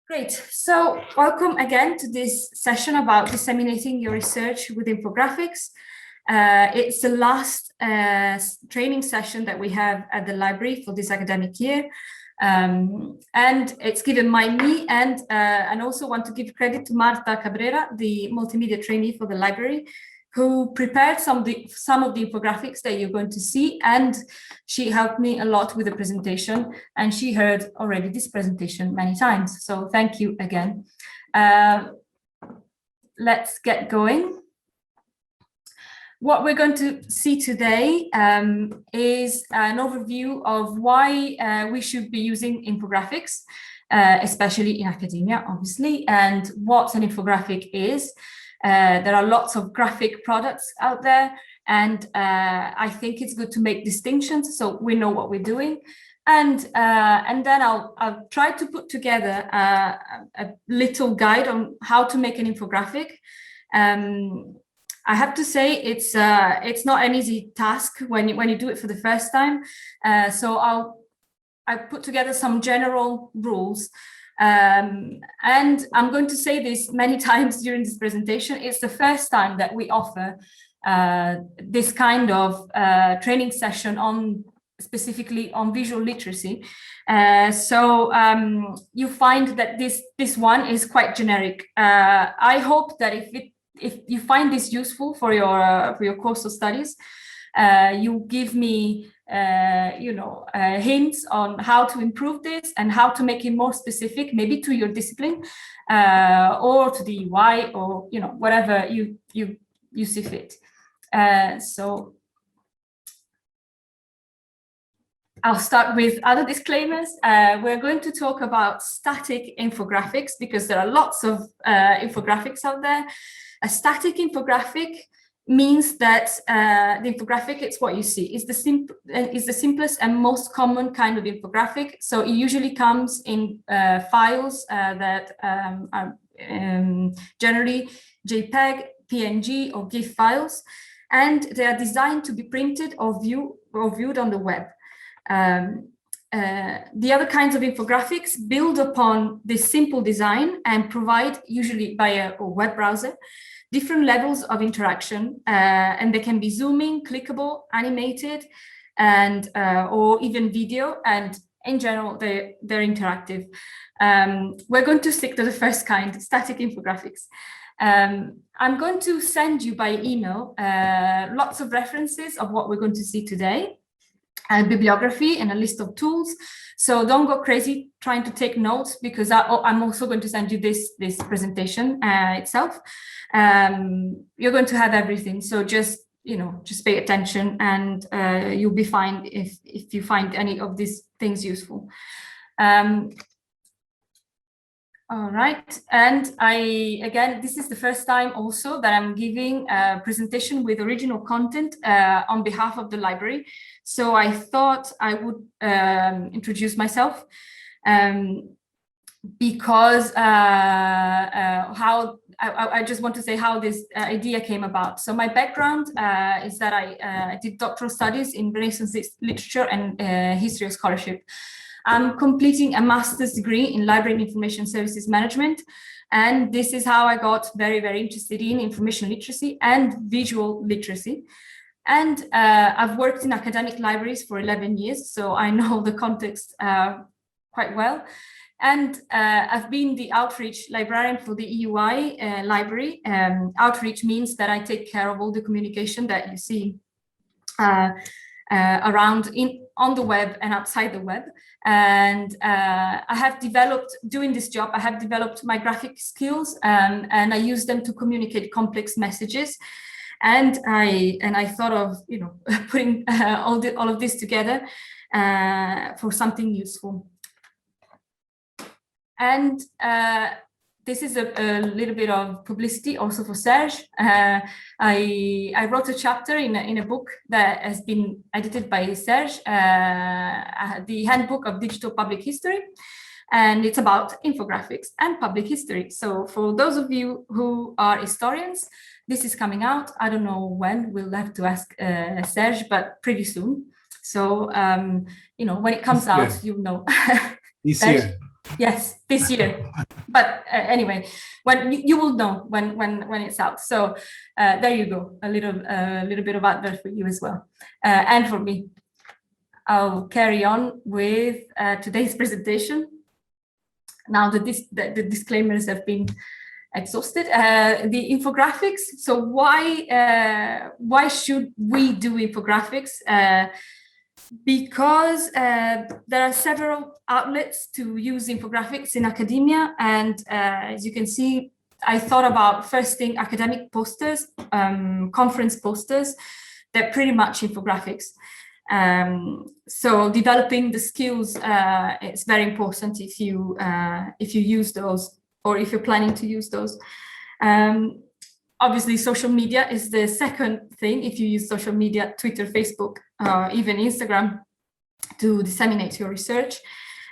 Great. So welcome again to this session about disseminating your research with infographics. It's the last training session that we have at the library for this academic year. And it's given by me and also want to give credit to Marta Cabrera, the multimedia trainee for the library, who prepared some of the infographics that you're going to see, and she helped me a lot with the presentation, and she heard already this presentation many times. So thank you again. Let's get going. What we're going to see today is an overview of why we should be using infographics, especially in academia, obviously, and what an infographic is. There are lots of graphic products out there, and I think it's good to make distinctions so we know what we're doing. And then I'll try to put together a little guide on how to make an infographic. I have to say it's not an easy task when you do it for the first time. So I put together some general rules. And I'm going to say this many times during this presentation. It's the first time that we offer this kind of training session specifically on visual literacy. So you find that this one is quite generic. I hope that if you find this useful for your course of studies, you give me hints on how to improve this and how to make it more specific, maybe to your discipline or to the UI, or whatever you see fit. So I'll start with other disclaimers. We're going to talk about static infographics because there are lots of infographics out there. A static infographic means that the infographic, it's what you see. It's the simplest and most common kind of infographic. So it usually comes in files that are generally JPEG, PNG, or GIF files, and they are designed to be printed or viewed on the web. The other kinds of infographics build upon this simple design and provide, usually via a web browser, different levels of interaction, and they can be zooming, clickable, animated, and or even video, and in general they're interactive. We're going to stick to the first kind, static infographics. I'm going to send you by email lots of references of what we're going to see today, and bibliography and a list of tools. So don't go crazy trying to take notes, because I'm also going to send you this presentation itself. You're going to have everything. So just pay attention, and you'll be fine if you find any of these things useful. All right, and again, this is the first time also that I'm giving a presentation with original content on behalf of the library. So I thought I would introduce myself because I just want to say how this idea came about. So my background is that I did doctoral studies in Renaissance literature and history of scholarship. I'm completing a master's degree in library and information services management. And this is how I got very, very interested in information literacy and visual literacy. And I've worked in academic libraries for 11 years, so I know the context quite well. And I've been the outreach librarian for the EUI library. Outreach means that I take care of all the communication that you see around on the web and outside the web. And I have developed, doing this job, I have developed my graphic skills, and I use them to communicate complex messages. And I thought of putting all of this together for something useful. And this is a little bit of publicity also for Serge. I wrote a chapter in a book that has been edited by Serge, the Handbook of Digital Public History, and it's about infographics and public history. So for those of you who are historians, this is coming out. I don't know when, we'll have to ask Serge, but pretty soon. So, when it comes out, you'll know. This year. Yes, this year. But anyway, when you will know when it's out. So there you go, a little bit of advert for you as well, and for me. I'll carry on with today's presentation. Now the disclaimers have been exhausted. The infographics. So why should we do infographics? Because there are several outlets to use infographics in academia, and as you can see, I thought about first thing academic posters, conference posters. They're pretty much infographics. So developing the skills is very important if you use those, or if you're planning to use those. Obviously, social media is the second thing. If you use social media, Twitter, Facebook, even Instagram, to disseminate your research,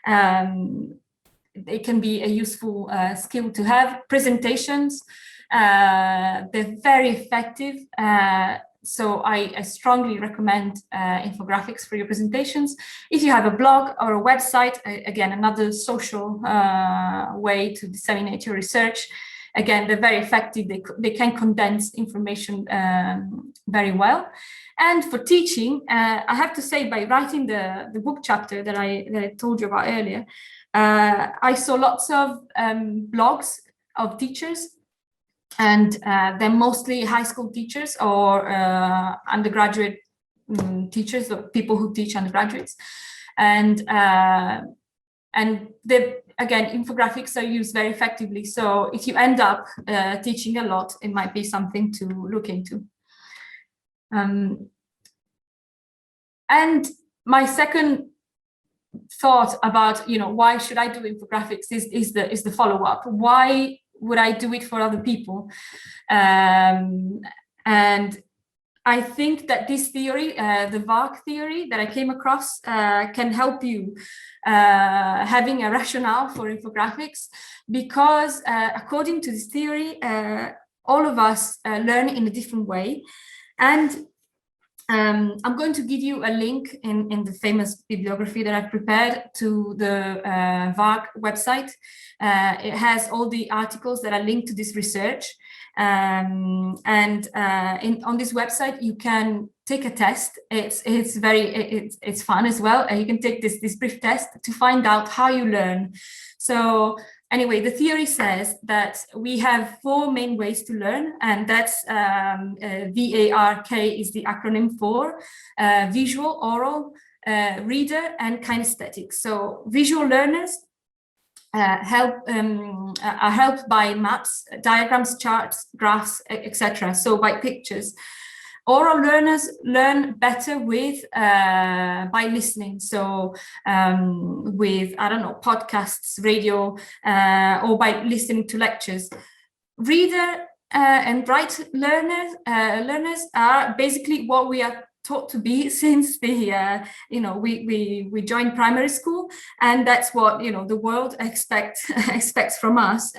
it can be a useful skill to have. Presentations, they're very effective. So I strongly recommend infographics for your presentations. If you have a blog or a website, again, another social way to disseminate your research. Again, they're very effective. They can condense information very well. And for teaching, I have to say, by writing the book chapter that I told you about earlier, I saw lots of blogs of teachers, and they're mostly high school teachers or undergraduate teachers, or people who teach undergraduates. And again, infographics are used very effectively. So if you end up teaching a lot, it might be something to look into. And my second thought about, why should I do infographics is the follow-up. Why would I do it for other people? And I think that this theory, the VARC theory that I came across, can help you having a rationale for infographics, because according to this theory, all of us learn in a different way. And I'm going to give you a link in the famous bibliography that I've prepared to the VARC website. It has all the articles that are linked to this research. On this website, you can take a test. It's fun as well. You can take this brief test to find out how you learn. So anyway, the theory says that we have 4 main ways to learn, and that's VARK is the acronym for visual, oral, reader, and kinesthetic. So visual learners are helped by maps, diagrams, charts, graphs, etc. So by pictures. Oral learners learn better by listening. So with, podcasts, radio, or by listening to lectures. Reader and write learners are basically what we are taught to be since we joined primary school, and that's what the world expects from us.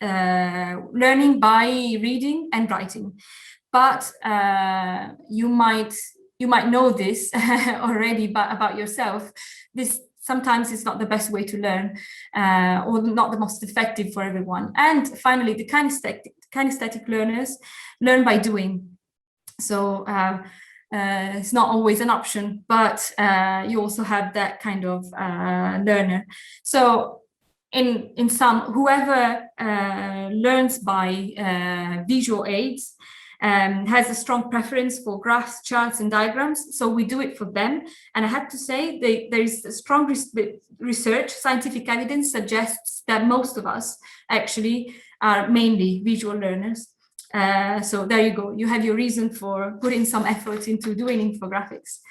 Learning by reading and writing. But you might know this already, but about yourself, this sometimes is not the best way to learn, or not the most effective for everyone. And finally, the kinesthetic learners learn by doing. So it's not always an option, but you also have that kind of learner. So in sum, whoever learns by visual aids has a strong preference for graphs, charts, and diagrams. So we do it for them. And I have to say, there is a strong research, scientific evidence suggests that most of us actually are mainly visual learners. So there you go. You have your reason for putting some effort into doing infographics.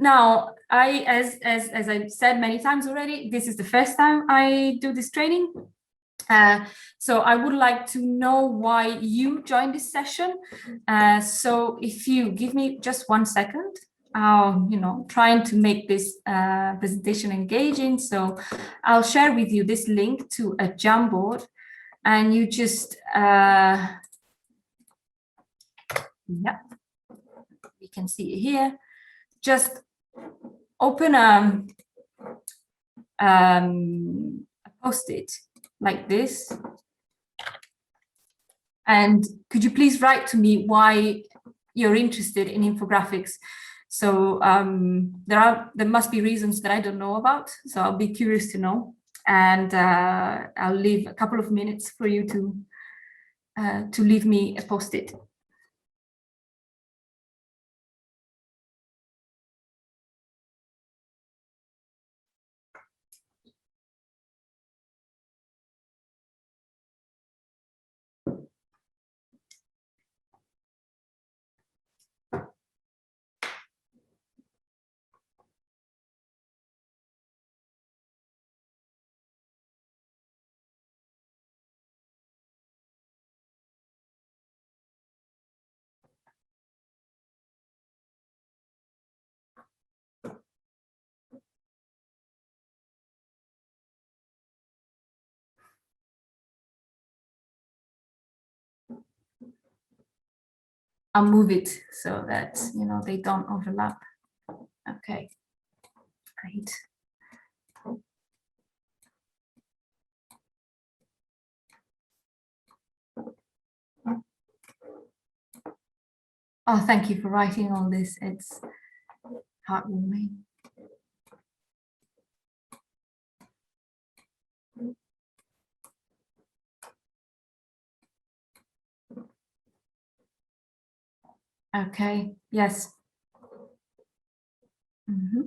Now, as I've said many times already, this is the first time I do this training. So I would like to know why you joined this session. So if you give me just 1 second, I'll, trying to make this presentation engaging. So I'll share with you this link to a Jamboard, and you just, yeah, we can see it here. Just open a post-it like this. And could you please write to me why you're interested in infographics? So there must be reasons that I don't know about. So I'll be curious to know. And I'll leave a couple of minutes for you to leave me a post-it. I'll move it so that, you know, they don't overlap. Okay, great. Oh, thank you for writing all this. It's heartwarming. Okay, yes. Mm-hmm.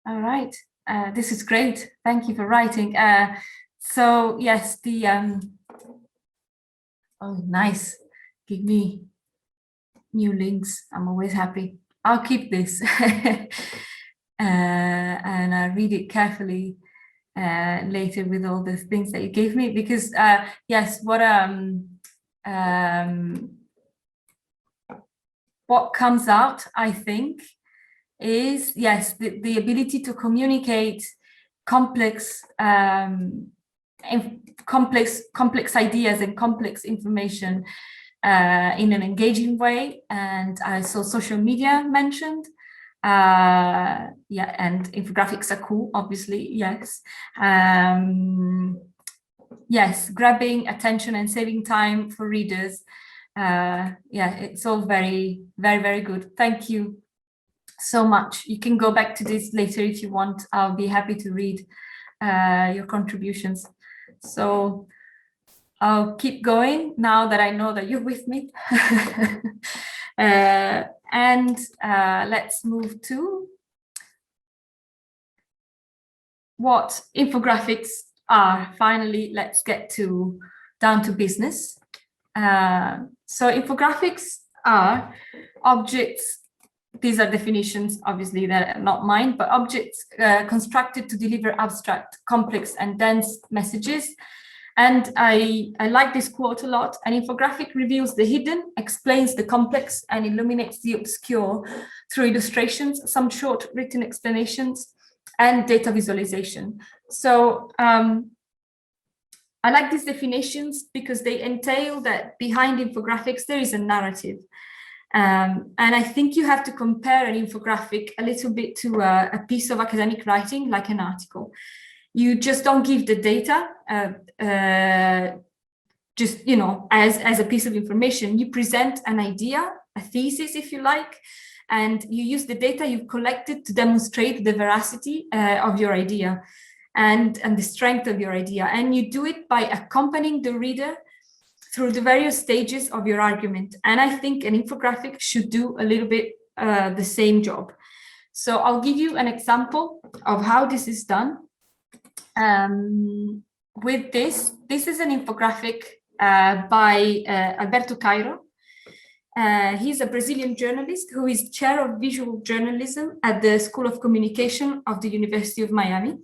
All right, this is great. Thank you for writing. So yes, the oh, nice. Give me new links. I'm always happy. I'll keep this and I'll read it carefully later with all the things that you gave me, because yes, what comes out, I think, is yes, the ability to communicate complex complex ideas and complex information in an engaging way. And I saw social media mentioned. Yeah, and infographics are cool, obviously, yes. Yes, grabbing attention and saving time for readers. Yeah, it's all very, very, very good. Thank you so much. You can go back to this later if you want. I'll be happy to read your contributions. So I'll keep going now that I know that you're with me. And let's move to what infographics are. Finally, let's get down to business. So infographics are objects. These are definitions, obviously, that are not mine, but objects constructed to deliver abstract, complex, and dense messages. And I like this quote a lot. An infographic reveals the hidden, explains the complex, and illuminates the obscure through illustrations, some short written explanations, and data visualization. So I like these definitions because they entail that behind infographics, there is a narrative. And I think you have to compare an infographic a little bit to a piece of academic writing, like an article. You just don't give the data just, you know, as a piece of information. You present an idea, a thesis, if you like, and you use the data you've collected to demonstrate the veracity of your idea and the strength of your idea. And you do it by accompanying the reader through the various stages of your argument. And I think an infographic should do a little bit the same job. So I'll give you an example of how this is done. With this is an infographic by Alberto Cairo. He's a Brazilian journalist who is chair of visual journalism at the School of Communication of the University of Miami.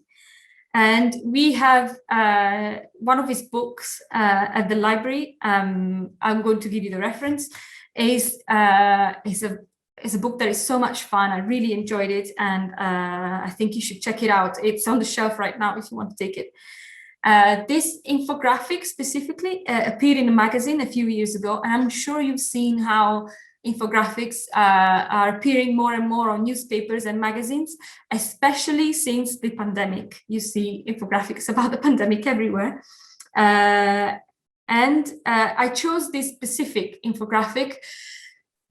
And we have one of his books at the library. I'm going to give you the reference. Is a book that is so much fun. I really enjoyed it, and I think you should check it out. It's on the shelf right now if you want to take it. This infographic specifically appeared in a magazine a few years ago, and I'm sure you've seen how infographics are appearing more and more on newspapers and magazines, especially since the pandemic. You see infographics about the pandemic everywhere. And I chose this specific infographic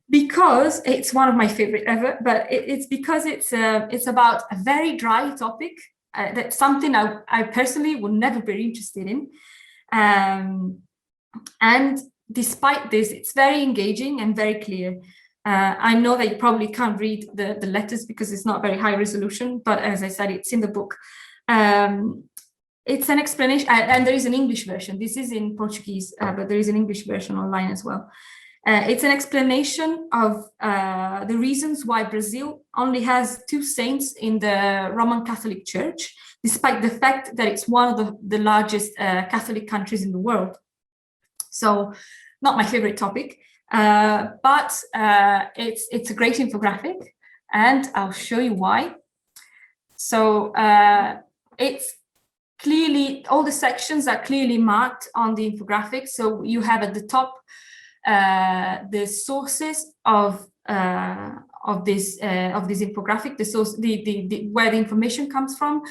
because it's one of my favorite ever, but it's because it's about a very dry topic. That's something I personally would never be interested in. And despite this, it's very engaging and very clear. I know that you probably can't read the letters because it's not very high resolution, but as I said, it's in the book. It's an explanation, and there is an English version. This is in Portuguese, but there is an English version online as well. It's an explanation of the reasons why Brazil only has 2 saints in the Roman Catholic Church, despite the fact that it's one of the largest Catholic countries in the world. So, not my favorite topic, but it's a great infographic, and I'll show you why. So it's clearly, all the sections are clearly marked on the infographic. So you have at the top the sources of this infographic, the source, where the information comes from.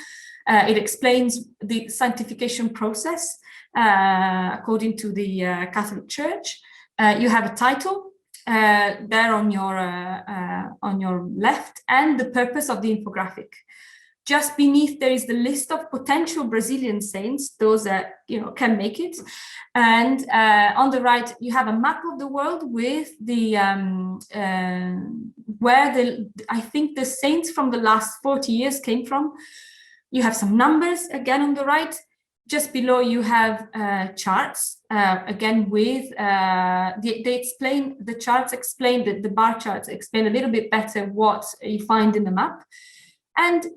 It explains the sanctification process according to the Catholic Church. You have a title there on your left, and the purpose of the infographic. Just beneath, there is the list of potential Brazilian saints, those that can make it. And on the right, you have a map of the world with the where I think the saints from the last 40 years came from. You have some numbers again on the right. Just below, you have charts again with they explain, the charts explain, the bar charts explain a little bit better what you find in the map. And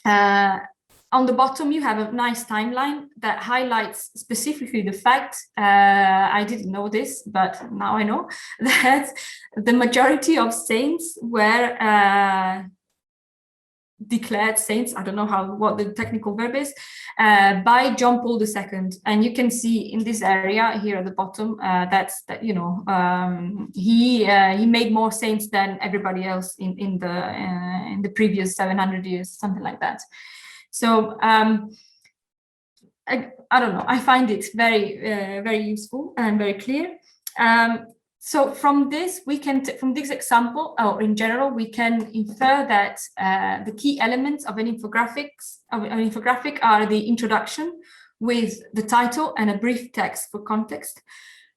on the bottom, you have a nice timeline that highlights specifically the fact, I didn't know this, but now I know, that the majority of saints were declared saints, I don't know what the technical verb is, by John Paul II. And you can see in this area here at the bottom, he made more saints than everybody else in the previous 700 years, something like that. So I don't know, I find it very very useful and very clear. So from this, from this example, or in general, we can infer that the key elements of an infographic are the introduction with the title and a brief text for context,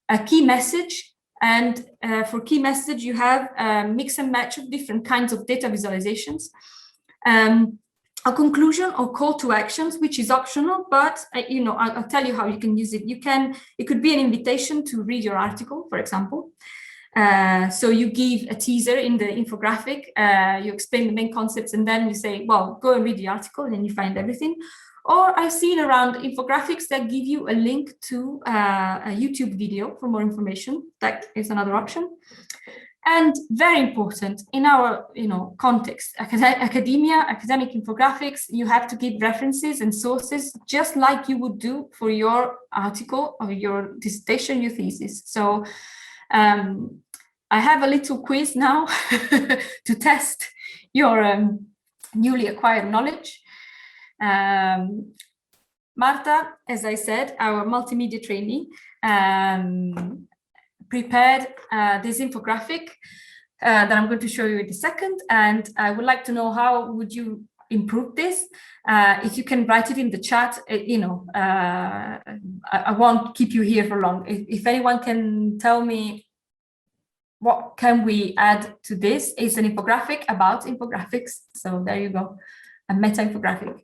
a key message, and for key message, you have a mix and match of different kinds of data visualizations, a conclusion or call to actions, which is optional, but I'll tell you how you can use it. It could be an invitation to read your article, for example. So you give a teaser in the infographic, you explain the main concepts, and then you say, well, go and read the article, and then you find everything. Or I've seen around infographics that give you a link to a YouTube video for more information. That is another option. And very important in our context, academic infographics, you have to give references and sources just like you would do for your article or your dissertation, your thesis. So I have a little quiz now to test your newly acquired knowledge. Marta, as I said, our multimedia trainee, prepared this infographic that I'm going to show you in a second, and I would like to know how would you improve this. If you can write it in the chat, I won't keep you here for long. If anyone can tell me what can we add to this, it's an infographic about infographics. So there you go, a meta infographic.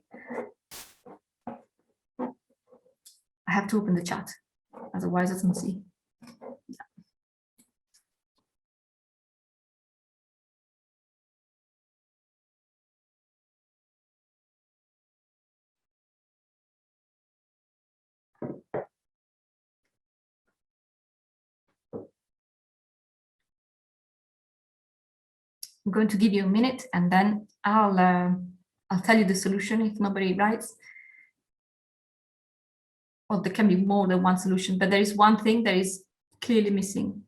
I have to open the chat, otherwise I don't see. I'm going to give you a minute, and then I'll tell you the solution if nobody writes. or there can be more than one solution, but there is one thing that is clearly missing.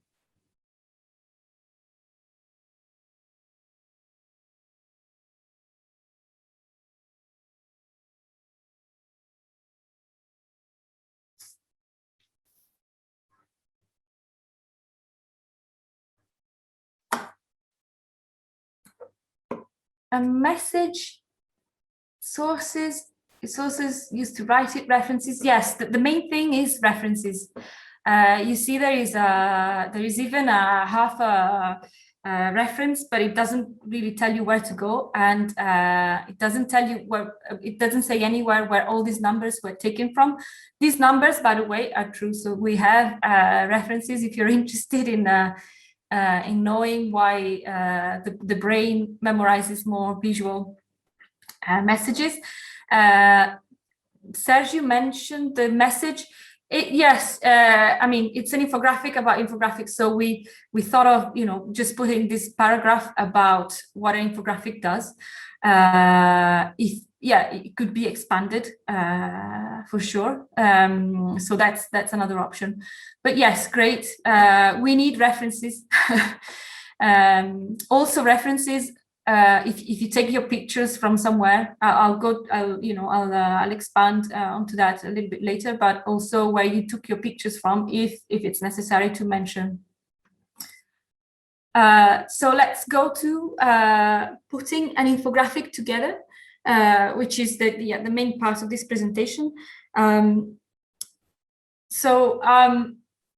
A message, sources used to write it, references. Yes, the main thing is references. You see there is even a half a reference, but it doesn't really tell you where to go, and it doesn't tell you where, it doesn't say anywhere where all these numbers were taken from. These numbers, by the way, are true. So we have references if you're interested in knowing why the brain memorizes more visual messages. Sergio mentioned the message. Yes, I mean, it's an infographic about infographics. So we thought of, just putting this paragraph about what an infographic does. It could be expanded for sure. So that's another option. But yes, great. We need references. Also references. If you take your pictures from somewhere, I'll expand onto that a little bit later, but also where you took your pictures from, if it's necessary to mention. So let's go to putting an infographic together, which is the main part of this presentation.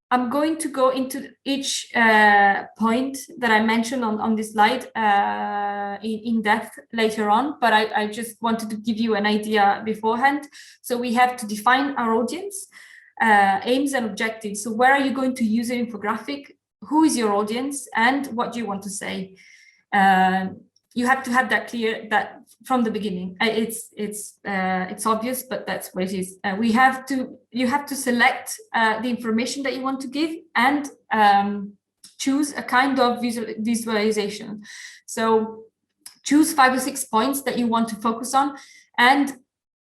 I'm going to go into each point that I mentioned on this slide in depth later on, but I just wanted to give you an idea beforehand. So we have to define our audience, aims and objectives. So where are you going to use an infographic? Who is your audience, and what do you want to say? You have to have that clear from the beginning. It's obvious, but that's what it is. You have to select the information that you want to give, and choose a kind of visualization. So choose 5 or 6 points that you want to focus on, and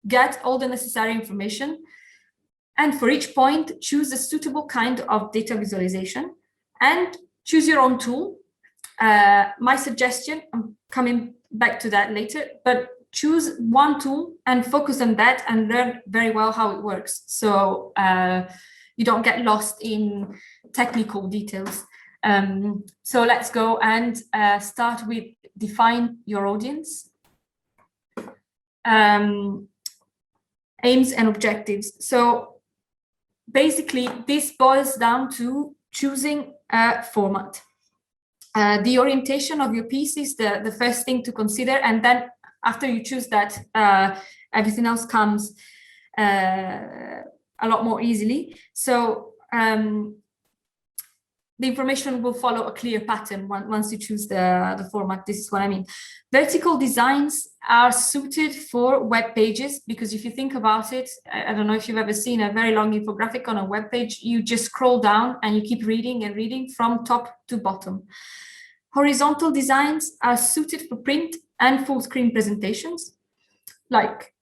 get all the necessary information. And for each point, choose a suitable kind of data visualization, and choose your own tool. My suggestion, I'm coming back to that later, but choose one tool and focus on that and learn very well how it works. So you don't get lost in technical details. So let's go and start with define your audience. Aims and objectives. So basically this boils down to choosing a format. The orientation of your piece is the first thing to consider, and then after you choose that, everything else comes a lot more easily. So the information will follow a clear pattern once you choose the format. This is what I mean. Vertical designs are suited for web pages, because if you think about it, I don't know if you've ever seen a very long infographic on a web page. You just scroll down and you keep reading and reading from top to bottom. Horizontal designs are suited for print and full screen presentations, like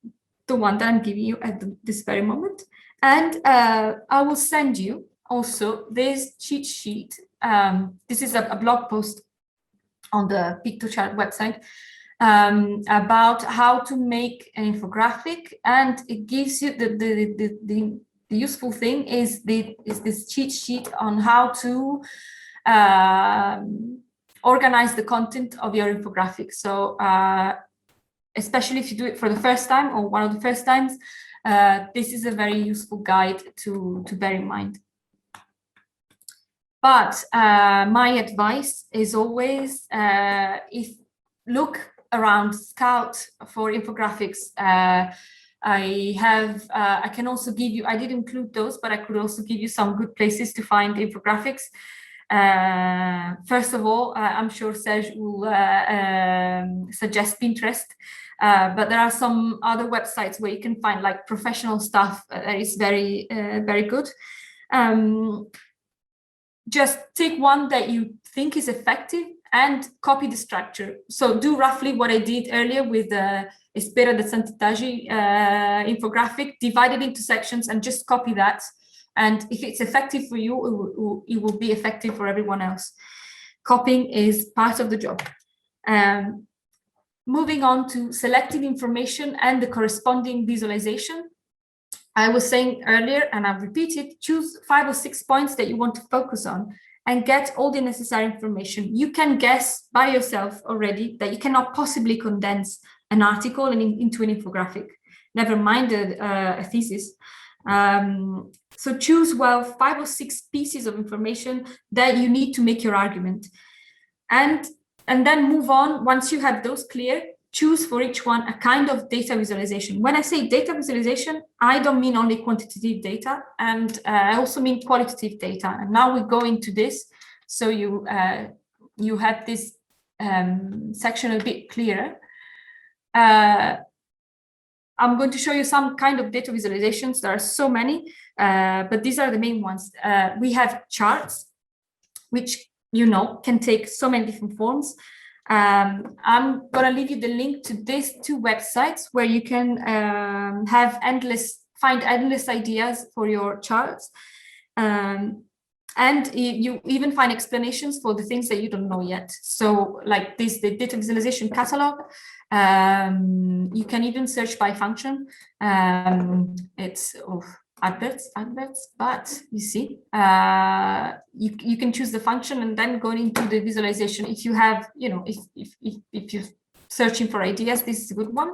the one that I'm giving you at this very moment. And I will send you also this cheat sheet. This is a blog post on the Pictochart website about how to make an infographic, and it gives you the useful thing is this cheat sheet on how to organize the content of your infographic. So especially if you do it for the first time or one of the first times, this is a very useful guide to bear in mind. But my advice is always, look around, scout for infographics. I can also give you, I did include those, but I could also give you some good places to find infographics. First of all, I'm sure Serge will suggest Pinterest, but there are some other websites where you can find like professional stuff that is very, very good. Just take one that you think is effective and copy the structure. So do roughly what I did earlier with the Espera de Sant'Itagi infographic, divide it into sections and just copy that. And if it's effective for you, it will be effective for everyone else. Copying is part of the job. Moving on to selecting information and the corresponding visualization. I was saying earlier, and I'll repeat it, choose 5 or 6 points that you want to focus on and get all the necessary information. You can guess by yourself already that you cannot possibly condense an article into an infographic, never mind a thesis. So choose, well, 5 or 6 pieces of information that you need to make your argument. And then move on. Once you have those clear, choose for each one a kind of data visualization. When I say data visualization, I don't mean only quantitative data, and I also mean qualitative data. And now we go into this, so you have this section a bit clearer. I'm going to show you some kind of data visualizations. There are so many, but these are the main ones. We have charts, which can take so many different forms. I'm going to leave you the link to these 2 websites where you can find endless ideas for your charts. And you even find explanations for the things that you don't know yet. So like this, the data visualization catalog, you can even search by function. It's adverts, but you see, you can choose the function and then go into the visualization. If you have, if you're searching for ideas, this is a good one.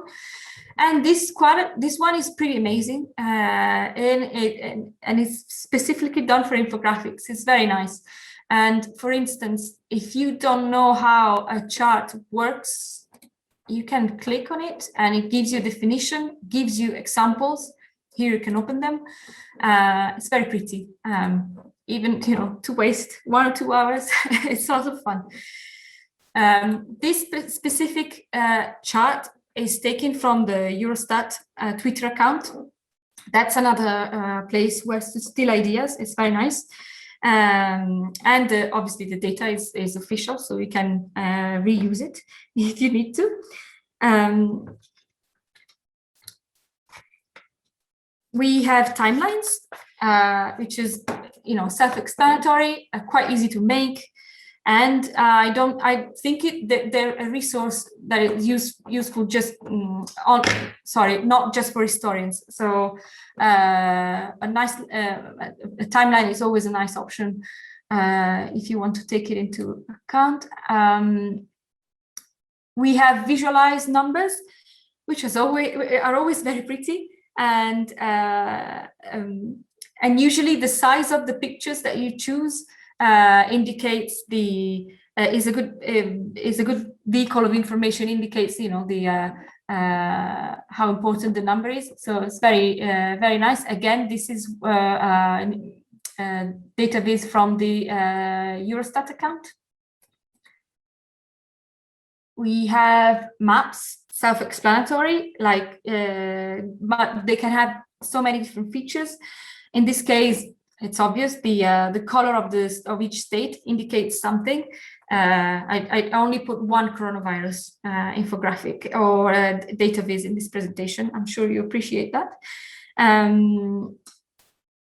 And this one is pretty amazing, and it's specifically done for infographics. It's very nice. And for instance, if you don't know how a chart works, you can click on it and it gives you a definition, gives you examples. Here you can open them. It's very pretty. Even to waste 1 or 2 hours, it's also fun. This specific chart is taken from the Eurostat Twitter account. That's another place where to steal ideas. It's very nice. And obviously the data is official, so you can reuse it if you need to. We have timelines, which is self-explanatory, quite easy to make, and I think they're a resource that is useful just not just for historians. So a timeline is always a nice option if you want to take it into account. We have visualized numbers, which are always very pretty. And usually the size of the pictures that you choose indicates is a good vehicle of information, indicates how important the number is. So it's very very nice. Again, this is database from the Eurostat account. We have maps, self-explanatory, but they can have so many different features. In this case, it's obvious. The color of each state indicates something. I only put one coronavirus infographic or database in this presentation. I'm sure you appreciate that. And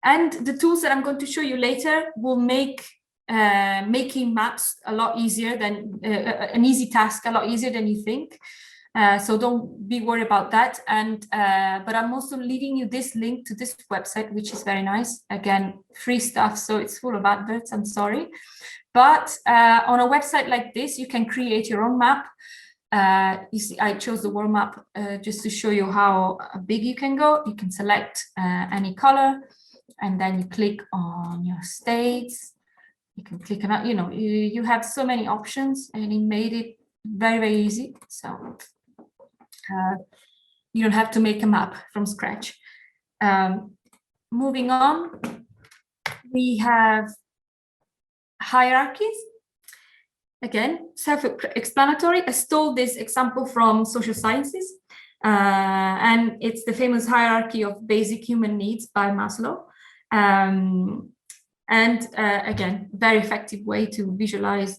the tools that I'm going to show you later will make making maps a lot easier than an easy task, a lot easier than you think. So don't be worried about that. And but I'm also leaving you this link to this website, which is very nice. Again, free stuff, so it's full of adverts. I'm sorry, but on a website like this, you can create your own map. You see, I chose the world map just to show you how big you can go. You can select any color, and then you click on your states. You can click on, you have so many options, and it made it very, very easy. So you don't have to make a map from scratch. Moving on, we have hierarchies. Again, self-explanatory. I stole this example from social sciences, and it's the famous hierarchy of basic human needs by Maslow. And again, very effective way to visualize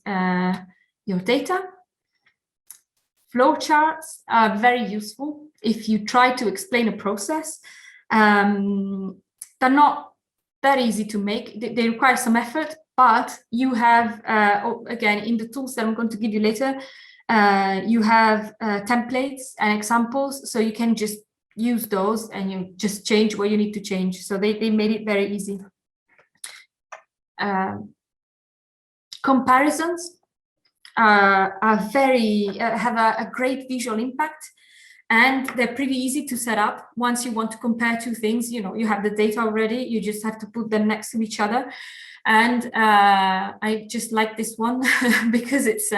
your data. Flowcharts are very useful if you try to explain a process. They're not that easy to make. They require some effort, but you have, again, in the tools that I'm going to give you later, you have templates and examples, so you can just use those and you just change what you need to change. So they made it very easy. Comparisons are very have a great visual impact, and they're pretty easy to set up. Once you want to compare two things, you have the data already, you just have to put them next to each other. And I just like this one because it's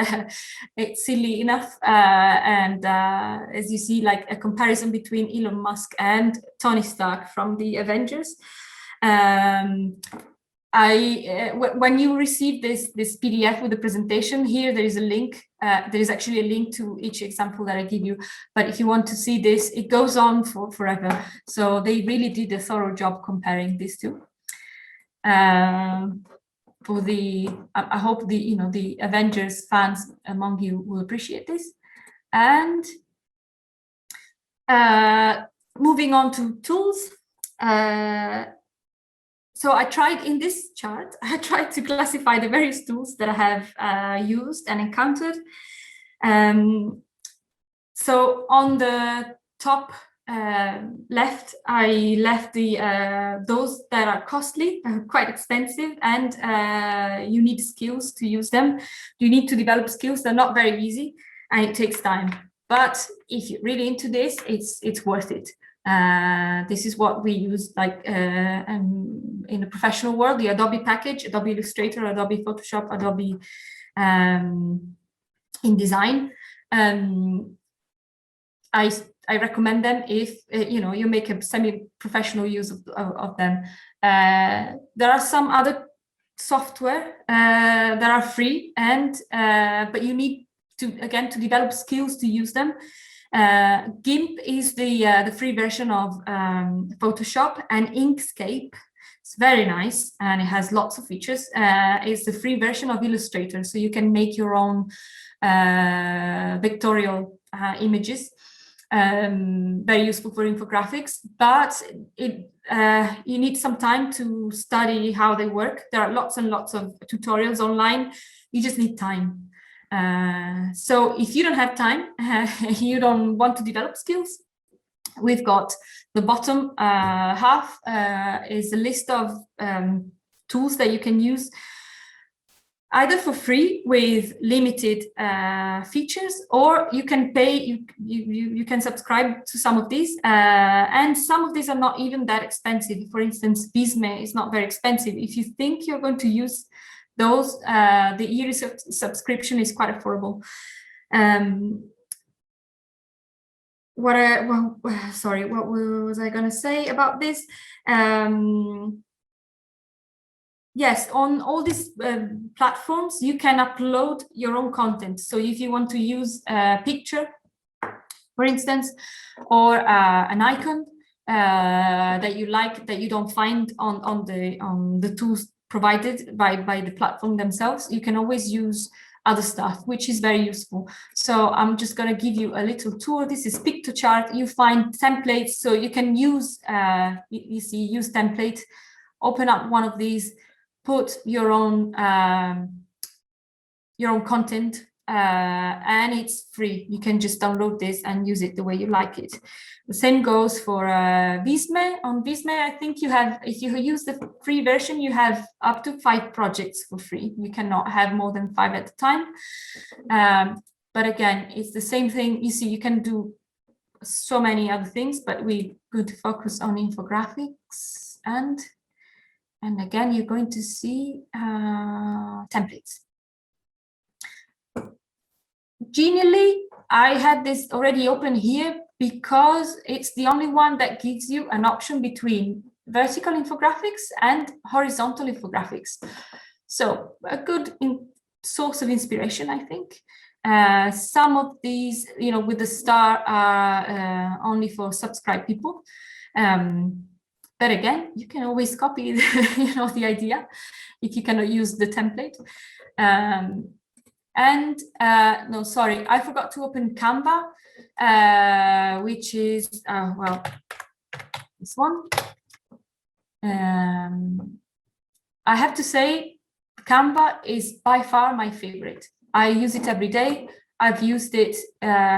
silly enough, and as you see, like a comparison between Elon Musk and Tony Stark from the Avengers. When you receive this PDF with the presentation, here there is a link. There is actually a link to each example that I give you. But if you want to see this, it goes on for forever. So they really did a thorough job comparing these two. I hope the Avengers fans among you will appreciate this. And moving on to tools. So I tried in this chart, I tried to classify the various tools that I have used and encountered. So on the top left, I left those that are costly, quite expensive, and you need skills to use them. You need to develop skills. They're not very easy, and it takes time. But if you're really into this, it's worth it. This is what we use, like in the professional world, the Adobe package, Adobe Illustrator, Adobe Photoshop, Adobe InDesign. I recommend them if you make a semi-professional use of them. There are some other software that are free, but you need to develop skills to use them. GIMP is the free version of Photoshop, and Inkscape, it's very nice and it has lots of features. It's the free version of Illustrator, so you can make your own vectorial images. Very useful for infographics, but you need some time to study how they work. There are lots and lots of tutorials online. You just need time. So if you don't have time, you don't want to develop skills, we've got the bottom half is a list of tools that you can use either for free with limited features, or you can pay, you can subscribe to some of these, and some of these are not even that expensive. For instance, Visme is not very expensive. If you think you're going to use those, the yearly subscription is quite affordable. What was I going to say about this? Yes, on all these platforms, you can upload your own content. So if you want to use a picture, for instance, or an icon that you like, that you don't find on the tools provided by the platform themselves, you can always use other stuff, which is very useful. So I'm just going to give you a little tour. This is Pictochart. You find templates, so you can use, you see, use template, open up one of these, put your own content, and it's free. You can just download this and use it the way you like it. The same goes for Visme. On Visme, I think you have, if you use the free version, you have up to 5 projects for free. You cannot have more than 5 at a time. But again, it's the same thing. You see, you can do so many other things, but we're going to focus on infographics, and again, you're going to see templates. Genially, I had this already open here because it's the only one that gives you an option between vertical infographics and horizontal infographics. So a good source of inspiration, I think. Some of these, with the star are only for subscribed people. But again, you can always copy, the idea if you cannot use the template. And no, sorry, I forgot to open Canva, which is, well, this one. I have to say, Canva is by far my favorite. I use it every day. I've used it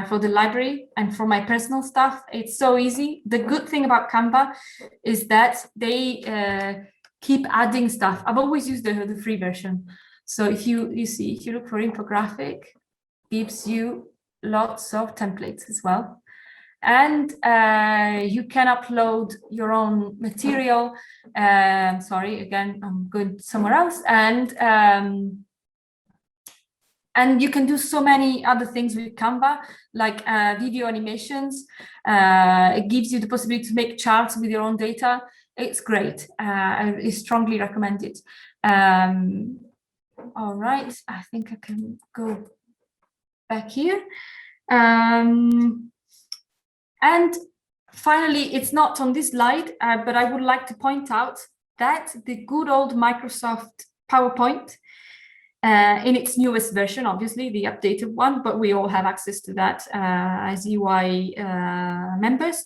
for the library and for my personal stuff. It's so easy. The good thing about Canva is that they keep adding stuff. I've always used the free version. So if you see, if you look for infographic, gives you lots of templates as well. And you can upload your own material. Sorry, again, I'm going somewhere else. And you can do so many other things with Canva, like video animations. It gives you the possibility to make charts with your own data. It's great. I strongly recommend it. All right, I think I can go back here. And finally, it's not on this slide, but I would like to point out that the good old Microsoft PowerPoint, in its newest version, obviously the updated one, but we all have access to that as UI members,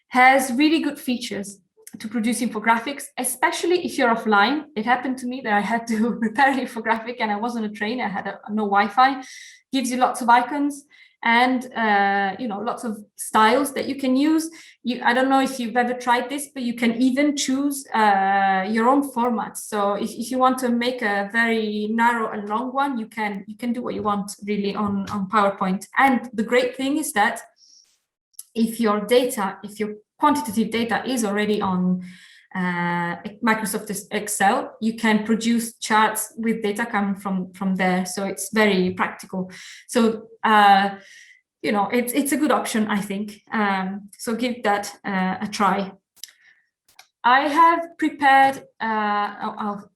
has really good features to produce infographics, especially if you're offline. It happened to me that I had to prepare an infographic and I was on a train, I had no Wi-Fi. Gives you lots of icons and lots of styles that you can use. I don't know if you've ever tried this, but you can even choose your own format. So if you want to make a very narrow and long one, you can do what you want really on PowerPoint. And the great thing is that if your quantitative data is already on Microsoft Excel, you can produce charts with data coming from there. So it's very practical. So, it's a good option, I think. So give that a try. I have prepared, I'll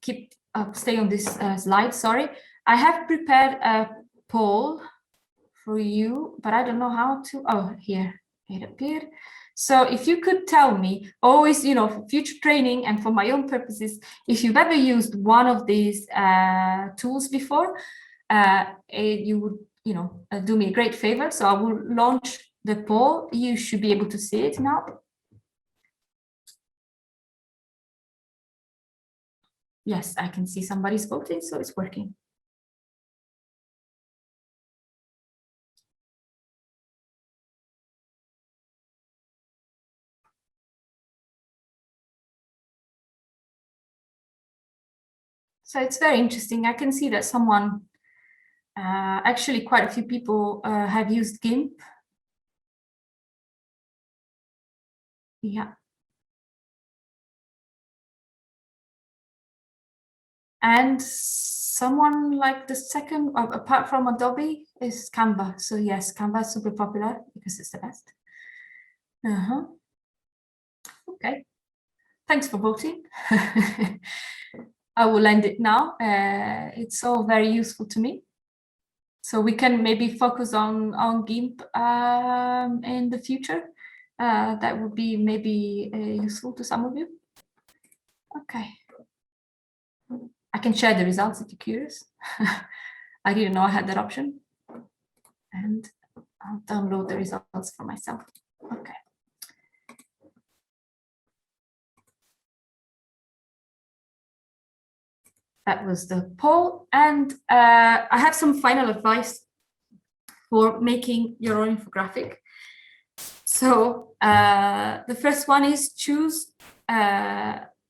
stay on this slide, sorry. I have prepared a poll for you, but I don't know how to, here it appeared. So if you could tell me, always, for future training and for my own purposes, if you've ever used one of these tools before, you would, do me a great favor. So I will launch the poll. You should be able to see it now. Yes, I can see somebody's voting, so it's working. So it's very interesting. I can see that someone, actually quite a few people have used GIMP. Yeah. And someone like the second, apart from Adobe, is Canva. So yes, Canva is super popular because it's the best. Okay. Thanks for voting. I will end it now. It's all very useful to me. So we can maybe focus on GIMP in the future. That would be maybe useful to some of you. Okay. I can share the results if you're curious. I didn't know I had that option. And I'll download the results for myself. Okay. That was the poll. And I have some final advice for making your own infographic. So the first one is choose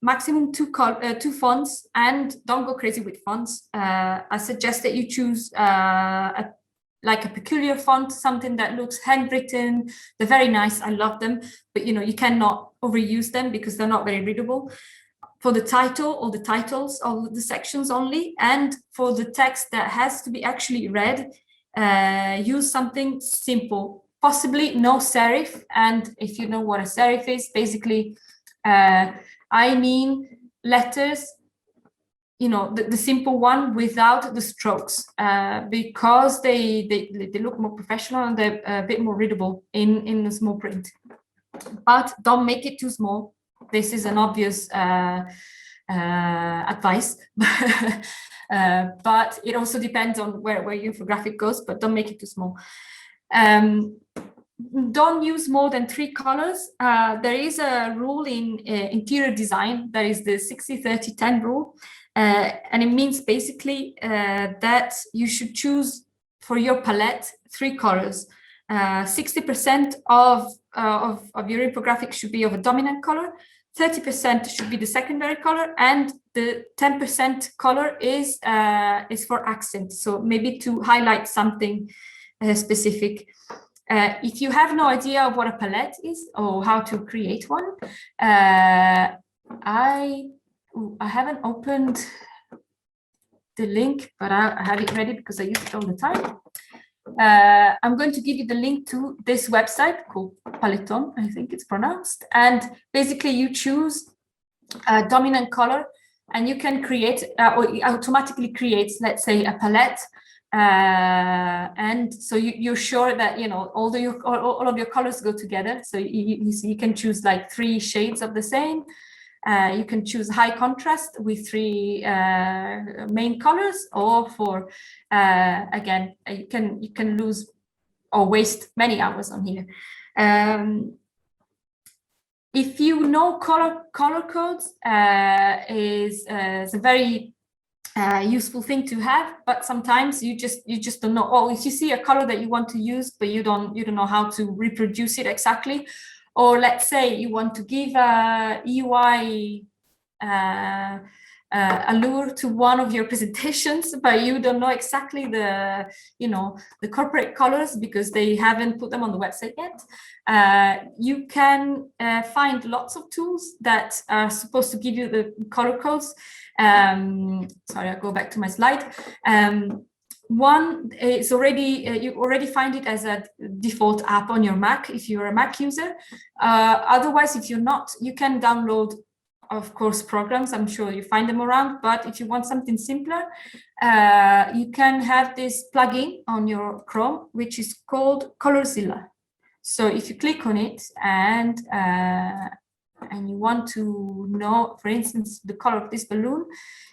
maximum two fonts and don't go crazy with fonts. I suggest that you choose like a peculiar font, something that looks handwritten. They're very nice. I love them, but you cannot overuse them because they're not very readable. For the title or the titles of the sections only, and for the text that has to be actually read, use something simple, possibly no serif. And if you know what a serif is, basically, I mean letters, the simple one without the strokes, because they look more professional and they're a bit more readable in the small print. But don't make it too small. This is an obvious advice. But it also depends on where your infographic goes, but don't make it too small. Don't use more than 3 colors. There is a rule in interior design that is the 60-30-10 rule. And it means basically that you should choose for your palette 3 colors. 60% of your infographic should be of a dominant color, 30% should be the secondary color, and the 10% color is for accent. So maybe to highlight something specific. If you have no idea of what a palette is or how to create one, I haven't opened the link, but I have it ready because I use it all the time. I'm going to give you the link to this website called Paletton, I think it's pronounced. And basically you choose a dominant color and you can create, or it automatically creates, let's say, a palette. And so you're sure that, you know, all of your colors go together. So you can choose like 3 shades of the same. You can choose high contrast with 3 main colors, or for again, you can lose or waste many hours on here. If you know color codes, is a very useful thing to have, but sometimes you just don't know. Or if you see a color that you want to use, but you don't know how to reproduce it exactly. Or let's say you want to give a EUI allure to one of your presentations, but you don't know exactly the corporate colors because they haven't put them on the website yet. You can find lots of tools that are supposed to give you the color codes. Sorry, I'll go back to my slide. One is already, you already find it as a default app on your Mac if you're a Mac user. Otherwise, if you're not, you can download, of course, programs. I'm sure you find them around, but if you want something simpler, you can have this plugin on your Chrome, which is called Colorzilla. So if you click on it and you want to know, for instance, the color of this balloon,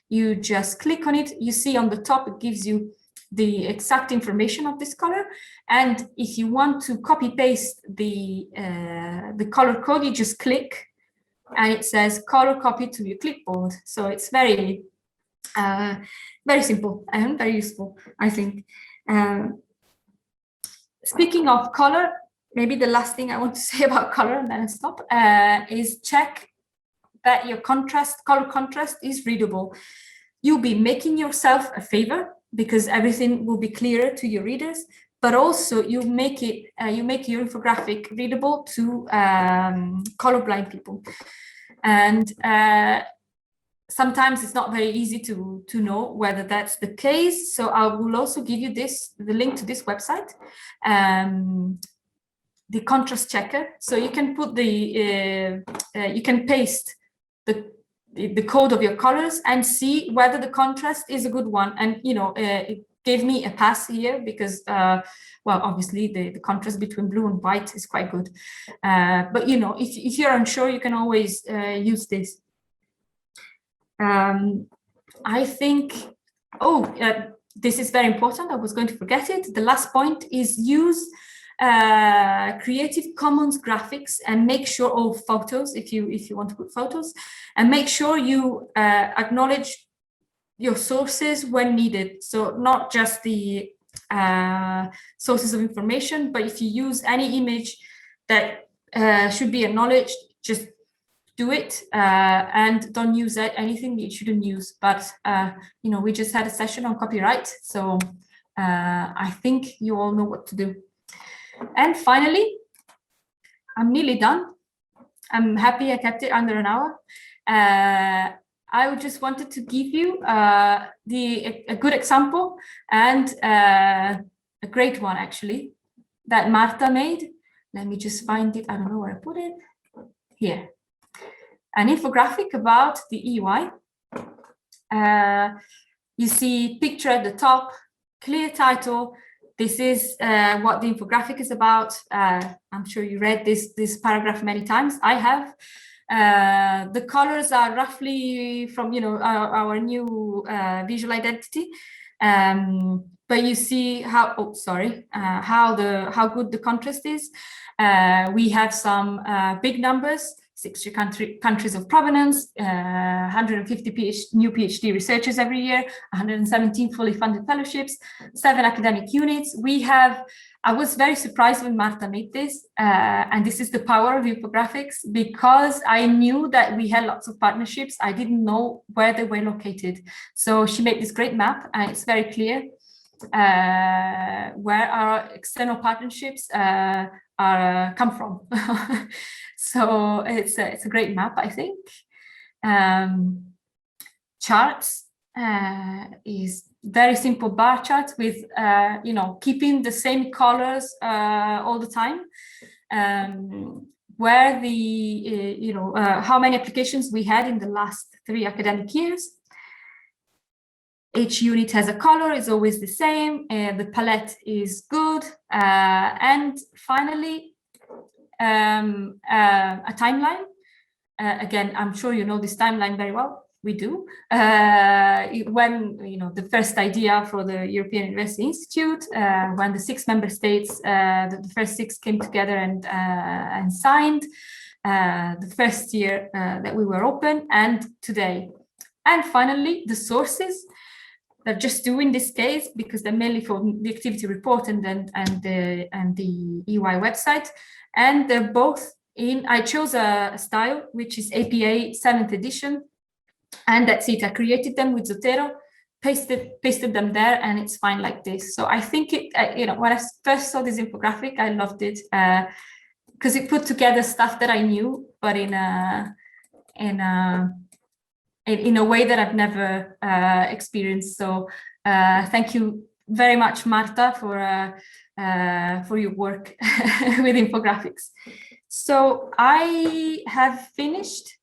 you just click on it. You see on the top, it gives you the exact information of this color. And if you want to copy paste the color code, you just click and it says color copy to your clipboard. So it's very, very simple and very useful, I think. Speaking of color, maybe the last thing I want to say about color, and then I stop, is check that your color contrast is readable. You'll be making yourself a favor because everything will be clearer to your readers, but also you make your infographic readable to colorblind people. And sometimes it's not very easy to know whether that's the case. So I will also give you the link to this website, the contrast checker. So you can put you can paste the code of your colors and see whether the contrast is a good one. And it gave me a pass here because well, obviously the contrast between blue and white is quite good, but if you're unsure, you can always use this. I think this is very important. I was going to forget it. The last point is use Creative Commons graphics and make sure, or photos if you want to put photos, and make sure you acknowledge your sources when needed. So not just the sources of information, but if you use any image that should be acknowledged, just do it, and don't use anything that you shouldn't use. But we just had a session on copyright, so I think you all know what to do. And finally, I'm nearly done. I'm happy I kept it under an hour. I just wanted to give you a good example and a great one, actually, that Marta made. Let me just find it. I don't know where I put it. Here. An infographic about the EUI. You see picture at the top, clear title. This is what the infographic is about. I'm sure you read this paragraph many times. I have. The colors are roughly from, our new visual identity. But you see how, how good the contrast is. We have some big numbers, 60 countries of provenance, 150 new PhD researchers every year, 117 fully funded fellowships, 7 academic units. I was very surprised when Marta made this, and this is the power of infographics, because I knew that we had lots of partnerships. I didn't know where they were located. So she made this great map, and it's very clear where our external partnerships come from. So it's a great map, I think. Charts is very simple bar charts with keeping the same colors all the time. Where the how many applications we had in the last 3 academic years. Each unit has a color, is always the same, the palette is good, and finally a timeline. Again, I'm sure you know this timeline very well. We do. When the first idea for the European University Institute, when the 6 member states, the first 6 came together and signed, the first year that we were open, and today. And finally, the sources. They're just doing this case because they're mainly for the activity report and the EY website, and they're both in. I chose a style which is APA 7th edition, and that's it. I created them with Zotero, pasted them there, and it's fine like this. So I think when I first saw this infographic, I loved it because it put together stuff that I knew, but in a way that I've never experienced. So thank you very much, Marta, for your work with infographics. So I have finished.